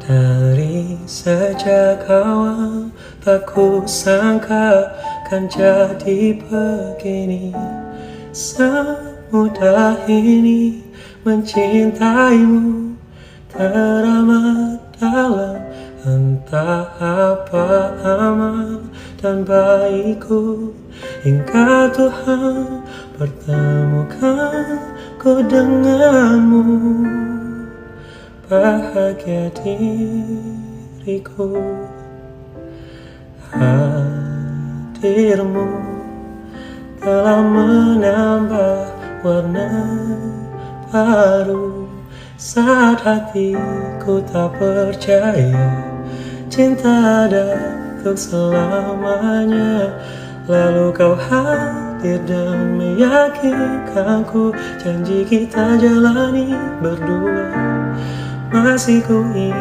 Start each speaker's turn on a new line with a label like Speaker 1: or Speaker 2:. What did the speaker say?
Speaker 1: Dari sejak awal tak ku sangka kan jadi begini. Semudah ini mencintaimu, teramat dalam. Entah apa amal dan baikku, hingga Tuhan pertemukan ku denganmu. Bahagia diriku, hadirmu telah menambah warna baru. Saat hatiku tak percaya cinta ada untuk selamanya, lalu kau hadir dan meyakinkanku, janji kita jalani berdua masih ku ingin.